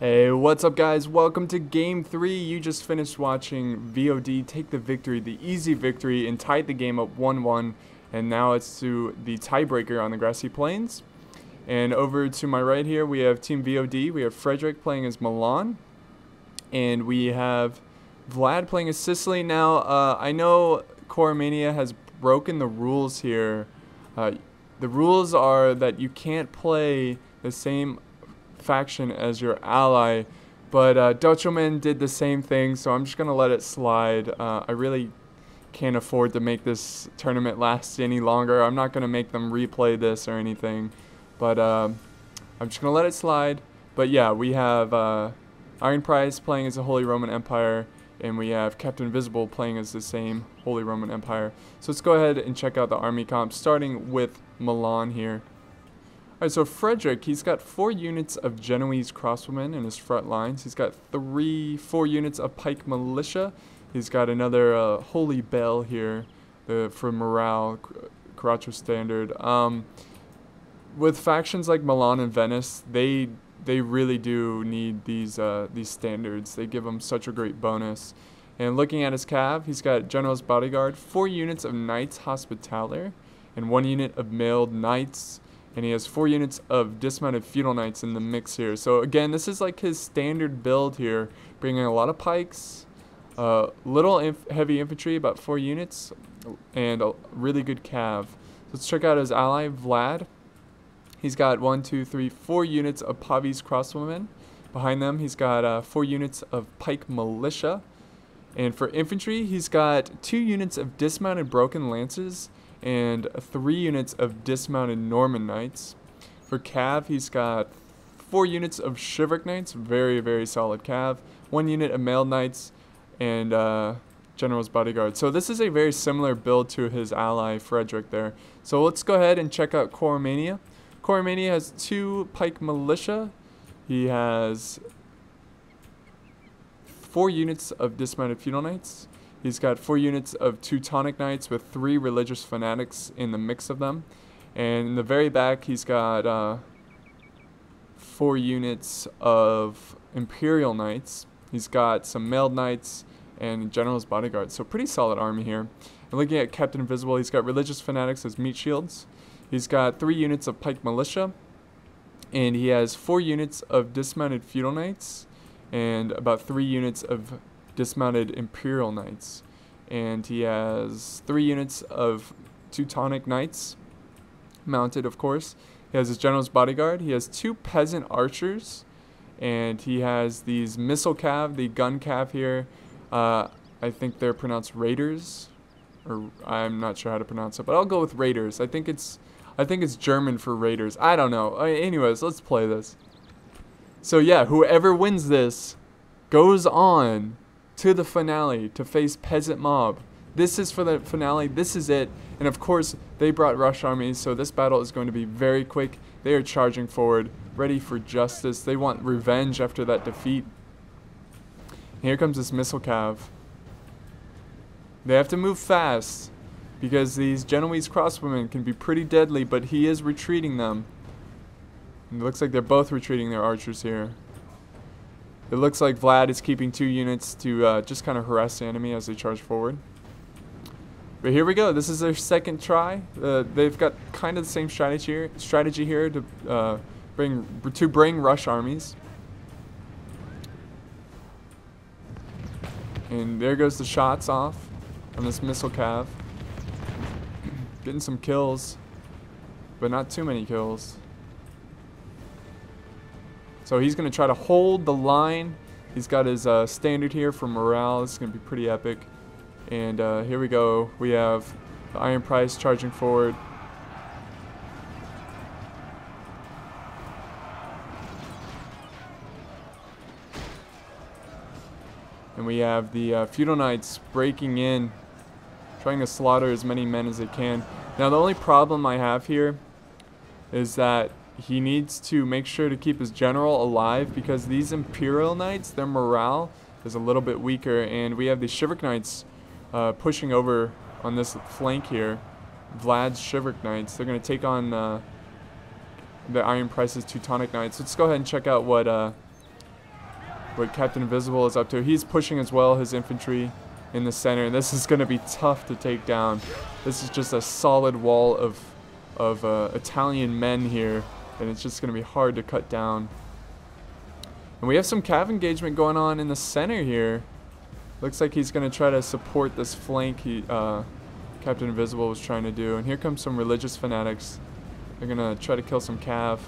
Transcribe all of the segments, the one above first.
Hey, what's up guys? Welcome to Game 3. You just finished watching VOD take the victory, the easy victory, and tied the game up 1-1. And now it's to the tiebreaker on the grassy plains. And over to my right here, we have Team VOD. We have Frederick playing as Milan. And we have Vlad playing as Sicily. Now, I know Coromania has broken the rules here. The rules are that you can't play the same faction as your ally, but Dochoman did the same thing, so I'm just gonna let it slide. I really can't afford to make this tournament last any longer. I'm not gonna make them replay this or anything, but I'm just gonna let it slide. But yeah, we have Iron Prize playing as the Holy Roman Empire, and we have Captain Invisible playing as the same Holy Roman Empire. So let's go ahead and check out the army comp, starting with Milan here. Alright, so Frederick, he's got 4 units of Genoese crossbowmen in his front lines. He's got 4 units of pike militia. He's got another Holy Bell here for morale, Carroccio standard. With factions like Milan and Venice, they really do need these standards. They give them such a great bonus. And looking at his cav, he's got General's Bodyguard, 4 units of Knights Hospitaller, and 1 unit of Mailed Knights. And he has 4 units of dismounted feudal knights in the mix here. So again, this is like his standard build here, bringing a lot of pikes, little heavy infantry, about 4 units, and a really good cav. Let's check out his ally, Vlad. He's got 4 units of Pavis crossbowmen. Behind them, he's got 4 units of pike militia. And for infantry, he's got 2 units of dismounted broken lances and 3 units of dismounted Norman Knights. For cav, he's got 4 units of Chivalric Knights, very, very solid cav, 1 unit of Mailed Knights, and General's Bodyguard. So this is a very similar build to his ally, Frederick there. So let's go ahead and check out Coromania. Coromania has 2 pike militia. He has 4 units of dismounted feudal knights. He's got 4 units of Teutonic Knights with 3 religious fanatics in the mix of them. And in the very back, he's got 4 units of Imperial Knights. He's got some Mailed Knights and General's Bodyguard. So pretty solid army here. And looking at Captain Invisible, he's got religious fanatics as meat shields. He's got 3 units of pike militia. And he has 4 units of dismounted feudal knights and about 3 units of dismounted Imperial Knights. And he has 3 units of Teutonic Knights mounted, of course. He has his General's Bodyguard. He has 2 peasant archers, and he has these missile cav, the gun cav here. I think they're pronounced raiders, or I'm not sure how to pronounce it, but I'll go with raiders. I think it's German for raiders. I don't know. Anyways, let's play this. So yeah, whoever wins this goes on to the finale to face Peasant Mob. This is for the finale. This is it. And of course, they brought rush armies, so this battle is going to be very quick. They are charging forward, ready for justice. They want revenge after that defeat. And here comes this missile cav. They have to move fast because these Genoese crossbowmen can be pretty deadly, but he is retreating them. And it looks like they're both retreating their archers here. It looks like Vlad is keeping 2 units to just kind of harass the enemy as they charge forward. But here we go. This is their second try. They've got kind of the same strategy here to bring rush armies. And there goes the shots off on this missile cav. Getting some kills, but not too many kills. So he's going to try to hold the line. He's got his standard here for morale. This is going to be pretty epic. And here we go. We have the Iron Prize charging forward. And we have the Feudal Knights breaking in, trying to slaughter as many men as they can. Now the only problem I have here is that he needs to make sure to keep his general alive because these Imperial Knights, their morale is a little bit weaker, and we have the Chivalric Knights pushing over on this flank here. Vlad's Chivalric Knights. They're going to take on the Iron Price's Teutonic Knights. Let's go ahead and check out what what Captain Invisible is up to. He's pushing as well his infantry in the center, and this is going to be tough to take down. This is just a solid wall of Italian men here, and it's just going to be hard to cut down. And we have some cav engagement going on in the center here. Looks like he's going to try to support this flank Captain Invisible was trying to do. And here comes some religious fanatics. They're going to try to kill some cav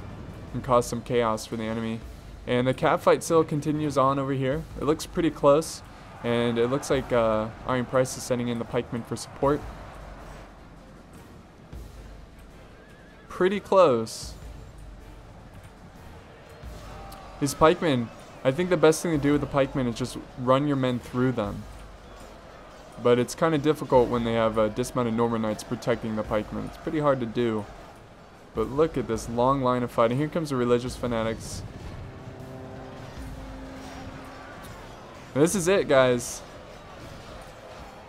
and cause some chaos for the enemy. And the cav fight still continues on over here. It looks pretty close. And it looks like Iron Price is sending in the pikemen for support. Pretty close. These pikemen, I think the best thing to do with the pikemen is just run your men through them. But it's kind of difficult when they have dismounted Norman Knights protecting the pikemen. It's pretty hard to do. But look at this long line of fighting. Here comes the religious fanatics. And this is it, guys.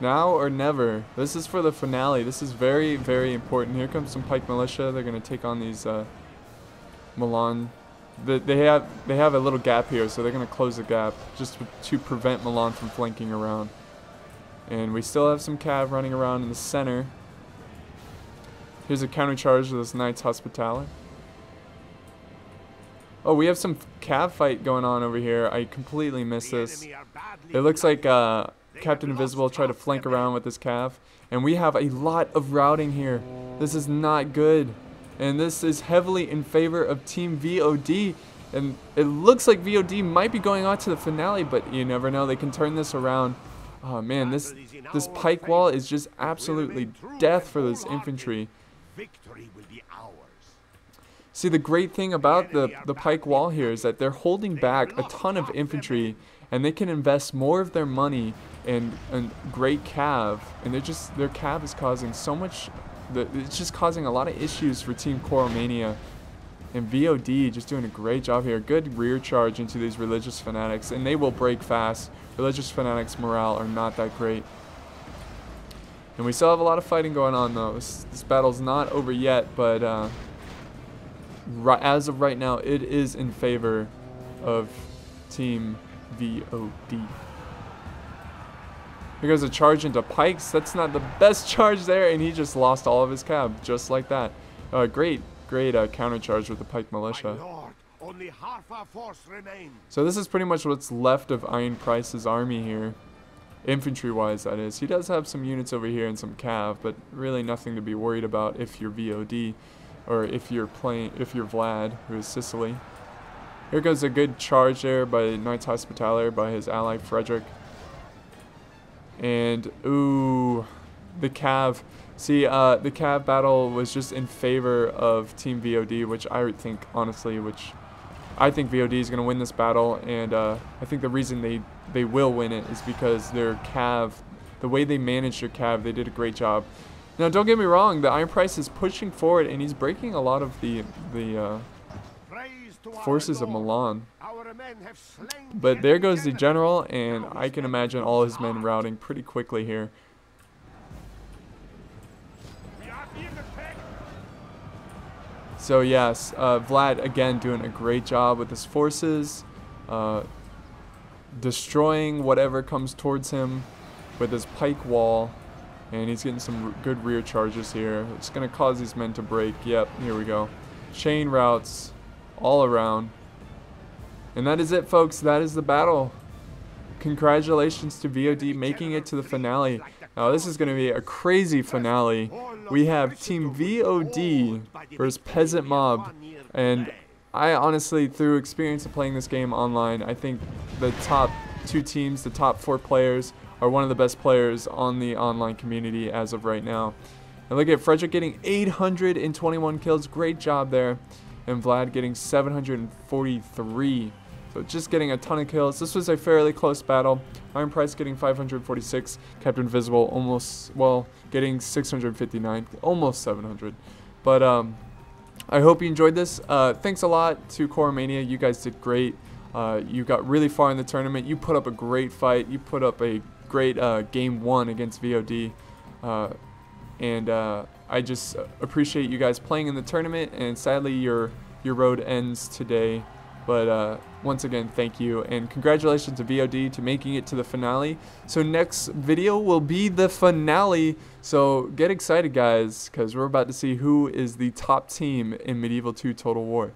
Now or never. This is for the finale. This is very, very important. Here comes some pike militia. They're going to take on these Milan. They have a little gap here, so they're going to close the gap just to prevent Milan from flanking around. And we still have some cav running around in the center. Here's a countercharge of this Knights Hospitaller. Oh, we have some cav fight going on over here. I completely missed this. It looks like Captain Invisible tried to flank around with this cav. And we have a lot of routing here. This is not good. And this is heavily in favor of Team VOD. And it looks like VOD might be going on to the finale, but you never know. They can turn this around. Oh man, this pike wall is just absolutely death for this infantry. Victory will be ours. See, the great thing about the pike wall here is that they're holding back a ton of infantry, and they can invest more of their money in great cav, and their cav is causing so much. It's just causing a lot of issues for Team Coromania. And VOD just doing a great job here. Good rear charge into these religious fanatics, and they will break fast. Religious fanatics' morale are not that great. And we still have a lot of fighting going on, though. This battle's not over yet, but as of right now, it is in favor of Team VOD. Here goes a charge into pikes. That's not the best charge there, and he just lost all of his cab, just like that. Great counter charge with the pike militia. Lord, only half our force remains. So this is pretty much what's left of Iron Price's army here. Infantry-wise, that is. He does have some units over here and some cav, but really nothing to be worried about if you're VOD, or if you're Vlad, who is Sicily. Here goes a good charge there by Knights Hospitaller by his ally Frederick. And ooh, the cav. See, the cav battle was just in favor of Team VOD, which I think honestly, I think VOD is going to win this battle, and I think the reason they will win it is because their cav, the way they managed their cav, they did a great job. Now, don't get me wrong, the Iron Price is pushing forward, and he's breaking a lot of the forces of Milan. But there goes the general, and I can imagine all his men routing pretty quickly here. So yes, Vlad again doing a great job with his forces, destroying whatever comes towards him with his pike wall, and he's getting some good rear charges here. It's going to cause these men to break. Yep, here we go. Chain routes all around. And that is it, folks. That is the battle. Congratulations to VOD making it to the finale. Now this is going to be a crazy finale. We have Team VOD versus Peasant Mob, and I honestly, through experience of playing this game online, I think the top two teams, the top 4 players, are one of the best players on the online community as of right now. And look at Frederick getting 821 kills. Great job there. And Vlad getting 743. So just getting a ton of kills. This was a fairly close battle. Iron Price getting 546. Captain Invisible almost, well, getting 659. Almost 700. But I hope you enjoyed this. Thanks a lot to Coromania. You guys did great. You got really far in the tournament. You put up a great fight. You put up a great game 1 against VOD. I just appreciate you guys playing in the tournament, and sadly your road ends today But once again, thank you, and congratulations to VOD to making it to the finale. So next video will be the finale, so get excited guys, because we're about to see who is the top team in Medieval 2 Total War.